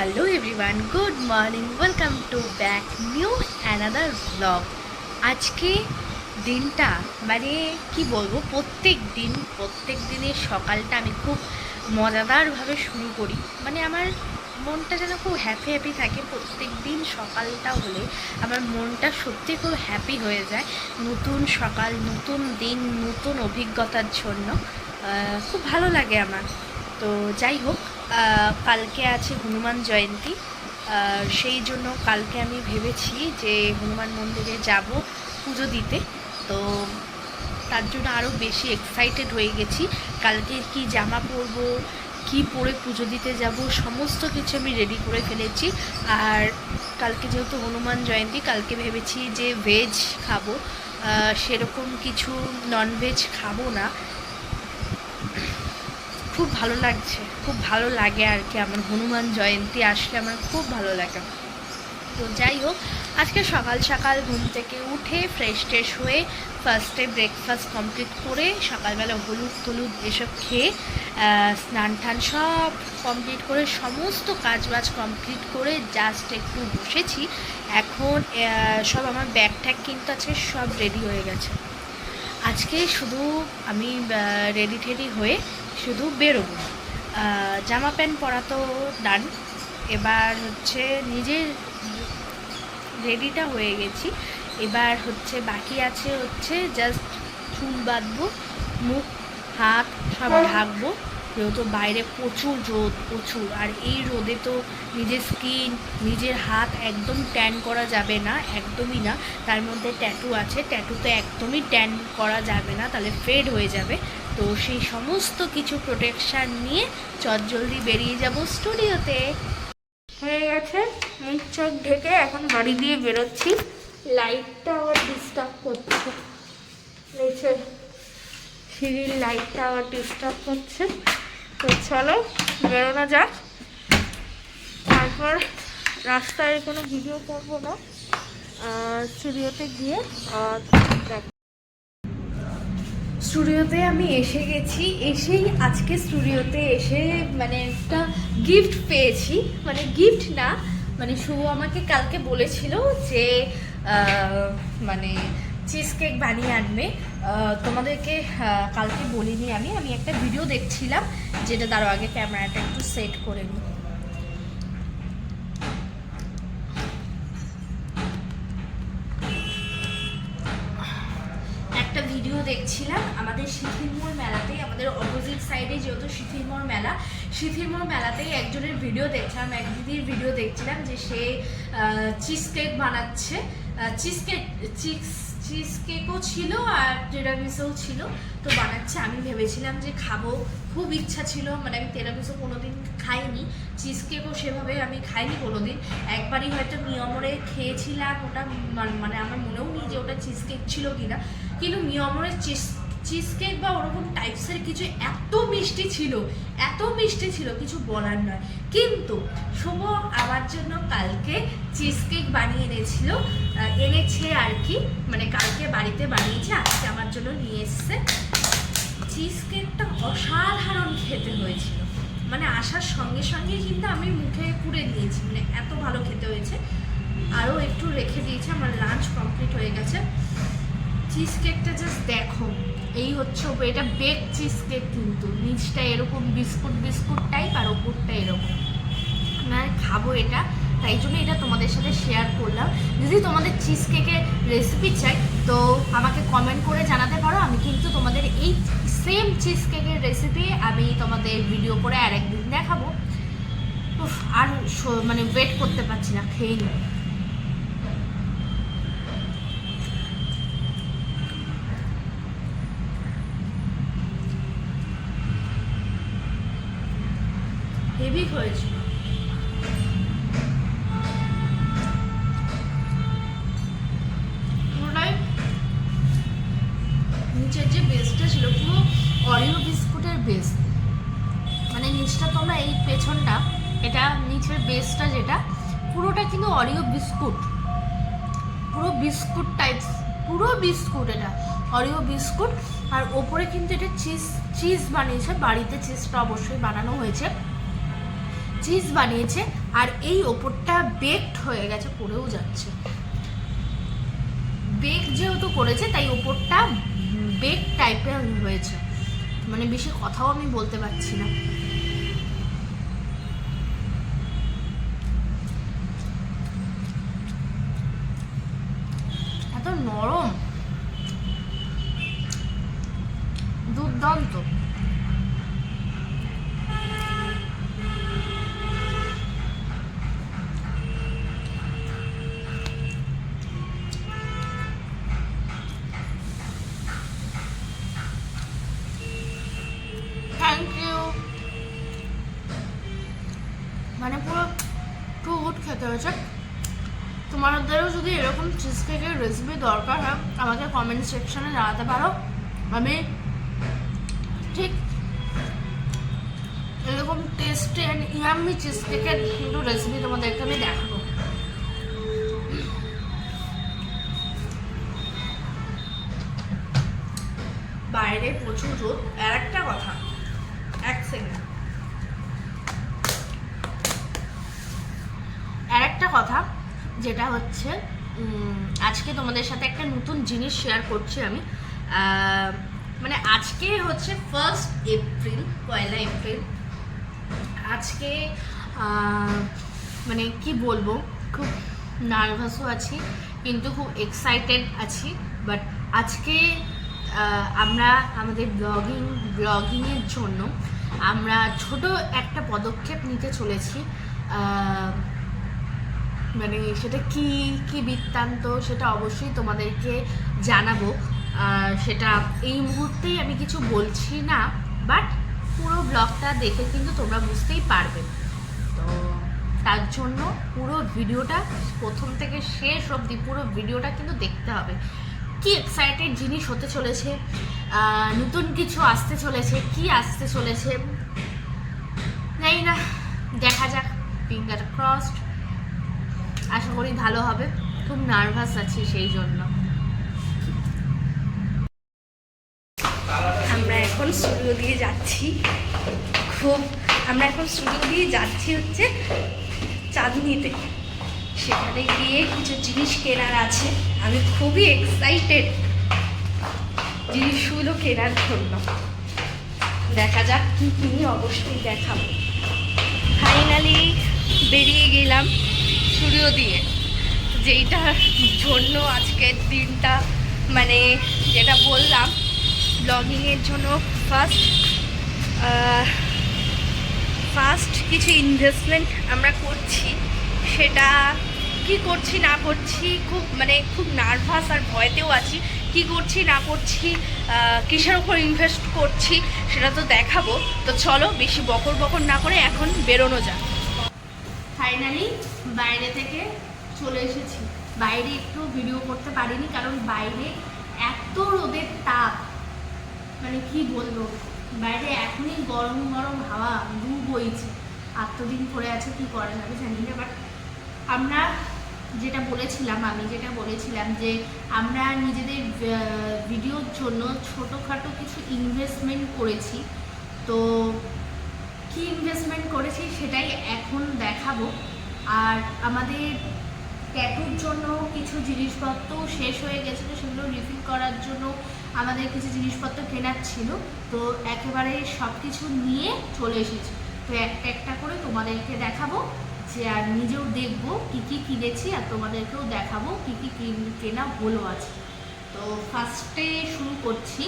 Hello everyone, good morning, welcome to back new another blog. আজকে দিনটা মানে কি বলবো, প্রত্যেক দিনের সকালটা আমি খুব মজাদারভাবে শুরু করি। মানে আমার মনটা যেন খুব হ্যাপি থাকে। প্রত্যেক দিন সকালটা হলে আমার মনটা সত্যি খুব হ্যাপি হয়ে যায়। নতুন সকাল, নতুন দিন, নতুন অভিজ্ঞতার জন্য খুব ভালো লাগে আমার। তো যাই হোক, কালকে আছে হনুমান জয়ন্তী। সেই জন্য কালকে আমি ভেবেছি যে হনুমান মন্দিরে যাব পুজো দিতে। তো তার জন্য আরও বেশি এক্সাইটেড হয়ে গেছি। কালকে কি জামা পরবো, কি পরে পুজো দিতে যাব, সমস্ত কিছু আমি রেডি করে ফেলেছি। আর কালকে যেহেতু হনুমান জয়ন্তী, কালকে ভেবেছি যে ভেজ খাবো, সেরকম কিছু ননভেজ খাবো না। খুব ভালো লাগছে, খুব ভালো লাগে আর কি। আমার হনুমান জয়ন্তী আসলে আমার খুব ভালো লাগে। তো যাই হোক, আজকে সকাল সকাল ঘুম থেকে উঠে ফ্রেশ হয়ে ফার্স্টে ব্রেকফাস্ট কমপ্লিট করে সকালবেলা হলুদ এসব খেয়ে স্নান টান সব কমপ্লিট করে সমস্ত কাজবাজ কমপ্লিট করে জাস্ট একটু বসেছি। এখন সব আমার ব্যাগ ট্যাগ কিন্তু আজকে সব রেডি হয়ে গেছে। আজকে শুধু আমি রেডি টেডি হয়ে শুধু বেরোবো। জামা প্যান্ট পরা তো ডান, এবার হচ্ছে নিজের রেডিটা হয়ে গেছি। এবার হচ্ছে বাকি আছে হচ্ছে জাস্ট চুল বাঁধবো, মুখ হাত সব ঢাকবো। যেহেতু বাইরে প্রচুর রোদ, প্রচুর, আর এই রোদে তো নিজের স্কিন, নিজের হাত একদম ট্যান করা যাবে না, একদমই না। তার মধ্যে ট্যাটু আছে, ট্যাটুতে একদমই ট্যান করা যাবে না, তাহলে ফেড হয়ে যাবে। তো সেই সমস্ত কিছু প্রোটেকশান নিয়ে চটজলদি বেরিয়ে যাব স্টুডিওতে। হয়ে গেছে, মুখ চোখ ঢেকে এখন বাড়ি দিয়ে বেরোচ্ছি। লাইটটা আবার ডিস্টার্ব করছে, নিচে সিঁড়ির লাইটটা আবার ডিস্টার্ব করছে। তো চলো বেরোনো যাক। তারপর রাস্তায় কোনো ভিডিও করবো না, স্টুডিওতে গিয়ে স্টুডিওতে আমি এসে গেছি। এসেই আজকে স্টুডিওতে এসে মানে একটা গিফট পেয়েছি। মানে গিফট না, মানে শুভ আমাকে কালকে বলেছিল যে মানে চিজ কেক বানিয়ে আনবে। তোমাদেরকে কালকে বলিনি আমি একটা ভিডিও দেখছিলাম, যেটা তার আগে ক্যামেরাটা একটু সেট করে নিই। একটা ভিডিও দেখছিলাম আমাদের শিথিলমোড় মেলাতেই, আমাদের অপোজিট সাইডে যেহেতু শিথিলমোড় মেলাতেই একজনের ভিডিও দেখছিলাম, এক দিদির ভিডিও দেখছিলাম যে সে চিজ কেক বানাচ্ছে। চিজ কেকও ছিল আর টিরামিসুও ছিল, তো বানাচ্ছে। আমি ভেবেছিলাম যে খাবো, খুব ইচ্ছা ছিল। মানে আমি টিরামিসু কোনোদিন খাইনি, চিজ কেকও সেভাবে আমি খাইনি কোনোদিন। একবারই হয়তো মিয়মরে খেয়েছিলাম, ওটা মানে আমার মনেও নেই যে ওটা চিজ কেক ছিল কিনা। কিন্তু মিয়মরের চিজ কেক বা ওরকম টাইপসের কিছু এত মিষ্টি ছিল কিছু বলার নয়। কিন্তু শুভ আমার জন্য কালকে চিজ কেক বানিয়ে এনেছে আর কি। মানে কালকে বাড়িতে বানিয়েছে, আজকে আমার জন্য নিয়ে এসছে। চিজ কেকটা অসাধারণ খেতে হয়েছিল। মানে আসার সঙ্গে সঙ্গে কিন্তু আমি মুখে পুড়ে দিয়েছি, মানে এত ভালো খেতে হয়েছে। আরও একটু রেখে দিয়েছি, আমার লাঞ্চ কমপ্লিট হয়ে গেছে। চিজ কেকটা জাস্ট দেখো, এই হচ্ছে এটা বেক চিজ কেক, কিন্তু নিচটা এরকম বিস্কুট টাইপ আর ওপরটা এরকম। আমি খাবো এটা, তাই জন্য এটা তোমাদের সাথে শেয়ার করলাম। যদি তোমাদের চিজ কেকের রেসিপি চাই তো আমাকে কমেন্ট করে জানাতে পারো। আমি কিন্তু তোমাদের এই সেম চিজ কেকের রেসিপি আমি তোমাদের ভিডিও করে আর একদিন দেখাবো। আর মানে ওয়েট করতে পারছি না, খেয়ে নিই। হেভি হয়েছিল। পুরোটাই নিচের যে বেসটা ছিল পুরো অরিও বিস্কুটের বেস। মানে নিচটা তোমরা এই পেছনটা, এটা নিচের বেসটা যেটা পুরোটা কিন্তু অরিও বিস্কুট, পুরো বিস্কুট টাইপস, পুরো বিস্কুট, এটা অরিও বিস্কুট। আর ওপরে কিন্তু এটা চিজ বানিয়েছে বাড়িতে, চিজটা অবশ্যই বানানো হয়েছে। চিজ বানিয়েছে, আর এই ওপরটা বেকড হয়ে গেছে, পড়েও যাচ্ছে। বেক যেহেতু করেছে তাই ওপরটা বেক টাইপের হয়েছে, মানে বেশি কথাও আমি বলতে পারছি না। এত নরম, দুর্দান্ত। Thank you. মানে পুরো টু গুড খেতে হয়েছে। তোমাদেরও যদি এরকম চিজ কেকের রেসিপি দরকার হয় আমাকে কমেন্ট সেকশনে জানাতে পারো, আমি ঠিক এরকম টেস্টি অ্যান্ড ইয়াম্মি চিজ কেকের একটু রেসিপি তোমাদেরকে আমি দেখাবো। বাইরে প্রচুর রোদ। আর একটা কথা, এক সেকেন্ড, আর একটা কথা যেটা হচ্ছে আজকে তোমাদের সাথে একটা নতুন জিনিস শেয়ার করছি আমি। মানে আজকে হচ্ছে 1 এপ্রিল, 1 এপ্রিল। আজকে মানে কি বলবো, খুব নার্ভাসও আছি কিন্তু খুব এক্সাইটেড আছি। বাট আজকে আমরা আমাদের ব্লগিংয়ের জন্য আমরা ছোট একটা পদক্ষেপ নিতে চলেছি। মানে সেটা কি কি বৃত্তান্ত সেটা অবশ্যই তোমাদেরকে জানাবো। সেটা এই মুহূর্তেই আমি কিছু বলছি না, বাট পুরো ব্লগটা দেখে কিন্তু তোমরা বুঝতেই পারবে। তো তার জন্য পুরো ভিডিওটা প্রথম থেকে শেষ অবধি পুরো ভিডিওটা কিন্তু দেখতে হবে। কি এক্সাইটেড জিনিস হতে চলেছে, নতুন কিছু আসতে চলেছে, কি আসতে চলেছে জানি না, দেখা যাক, ফিঙ্গার ক্রসড। আশা করি ভালো হবে, খুব নার্ভাস আছি সেই জন্য। আমরা এখন স্টুডিও দিয়ে যাচ্ছি, আমরা এখন স্টুডিও দিয়ে যাচ্ছি হচ্ছে চাঁদনিতে। সেখানে গিয়ে কিছু জিনিস কেনার আছে, আমি খুবই এক্সাইটেড জিনিসগুলো কেনার জন্য। দেখা যাক কি কিনি, অবশ্যই দেখাবো। ফাইনালি বেরিয়ে গেলাম স্টুডিও দিয়ে, যেইটার জন্য আজকের দিনটা, মানে যেটা বললাম ব্লগিংয়ের জন্য ফার্স্ট কিছু ইনভেস্টমেন্ট আমরা করছি। সেটা কি করছি না করছি, খুব নার্ভাস আর ভয়তেও আছি। কি করছি না করছি, কিসের ওপর ইনভেস্ট করছি সেটা তো দেখাবো। তো চলো বেশি বকর না করে এখন বেরোনো যাক। ফাইনালি বাইরে থেকে চলে এসেছি। বাইরে একটু ভিডিও করতে পারিনি কারণ বাইরে এত রোদের তাপ, মানে কি বলবো, বাইরে এখনই গরম গরম হাওয়া লু বইছে। এতদিন পরে আছে, কি করে যাবে জানি না। বাট আমরা যেটা বলেছিলাম যে আমরা নিজেদের ভিডিওর জন্য ছোটোখাটো কিছু ইনভেস্টমেন্ট করেছি। তো কি ইনভেস্টমেন্ট করেছি সেটাই এখন দেখাবো। আর আমাদের ট্যাটুর জন্য কিছু জিনিসপত্র শেষ হয়ে গেছিলো, সেগুলো রিফিল করার জন্য আমাদের কিছু জিনিসপত্র কেনার ছিল। তো একেবারে সব কিছু নিয়ে চলে এসেছি। তো একটা একটা করে তোমাদেরকে দেখাবো, যে আর নিজেও দেখবো কী কী কিনেছি, আর তোমাদেরকেও দেখাবো কী কী কেনা হলো আছে। তো ফার্স্টে শুরু করছি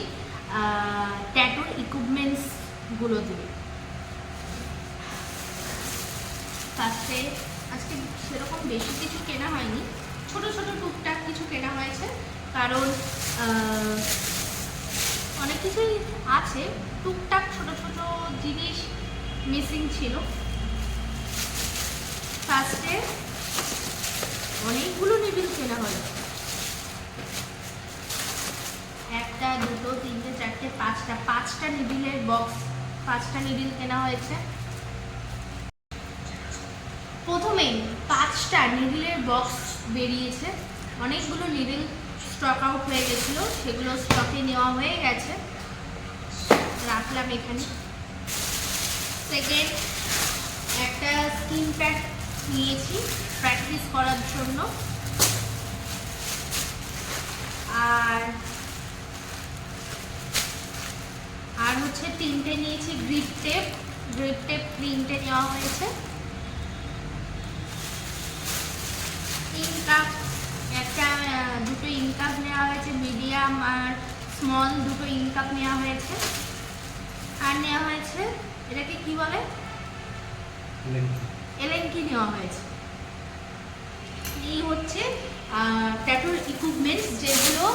ট্যাটুর ইকুইপমেন্টসগুলো দিয়ে। ফার্স্টে আজকে সেরকম বেশি কিছু কেনা হয়নি, ছোট ছোট টুকটাক কিছু কেনা হয়েছে, কারণ অনেক কিছুই আছে, টুকটাক ছোট ছোট জিনিস মিসিং ছিল। ফার্স্টে অনেকগুলো নিবিল কেনা হলো, 1টা 2টো 3টে 4টে 5টা নিবিলের বক্স, 5টা নিবিল কেনা হয়েছে। প্রথমেই 5টা নিডিলের বক্স বেরিয়েছে। অনেকগুলো নিডিল স্টক আউট হয়ে গেছিলো, সেগুলো স্টকে নেওয়া হয়ে গেছে, রাখলাম এখানে। সেকেন্ড একটা স্কিন প্যাড নিয়েছি প্র্যাকটিস করার জন্য, আর হচ্ছে 3টে নিয়েছি গ্রিপ টেপ 3টে নেওয়া হয়েছে। ইনকাপ দুটো ইনকাপ নেওয়া হয়েছে, মিডিয়াম আর স্মল দুটো ইনকাপ নেওয়া হয়েছে। আর নেওয়া হয়েছে এটাকে কি বলে, এলএনকি নেওয়া হয়েছে। এই হচ্ছে ট্যাটুর ইকুইপমেন্টস, যেগুলো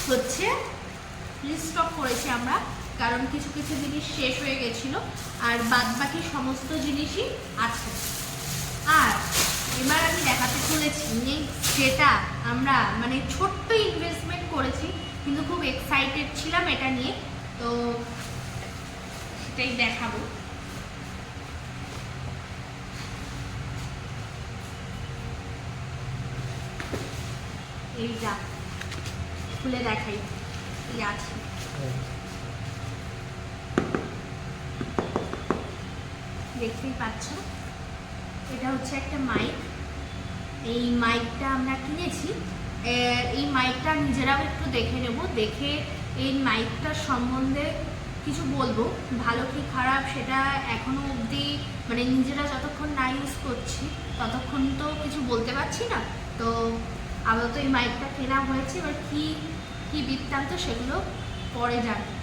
হচ্ছে রিস্টক করেছি আমরা, কারণ কিছু কিছু জিনিস শেষ হয়ে গেছিলো, আর বাদ বাকি সমস্ত জিনিসই আছে। আর এবার আমি দেখাতে চলেছি যেটা আমরা মানে ছোট্ট ইনভেস্টমেন্ট করেছি, কিন্তু খুব এক্সাইটেড ছিলাম এটা নিয়ে, তো সেটাই দেখাবো। এইটা খুলে দেখাই কি আছে। দেখতেই পাচ্ছ, এটা হচ্ছে একটা মাইক। এই মাইকটা আমরা কিনেছি, এই মাইকটা নিজেরাও একটু দেখে নেব, দেখে এই মাইকটার সম্বন্ধে কিছু বলবো, ভালো কি খারাপ সেটা এখনো অবধি মানে নিজেরা যতক্ষণ না ইউজ করছি ততক্ষণ তো কিছু বলতে পারছি না। তো আপাতত এই মাইকটা কেনা হয়েছে, এবার কি বৃত্তান্ত সেগুলো পরে জানবো।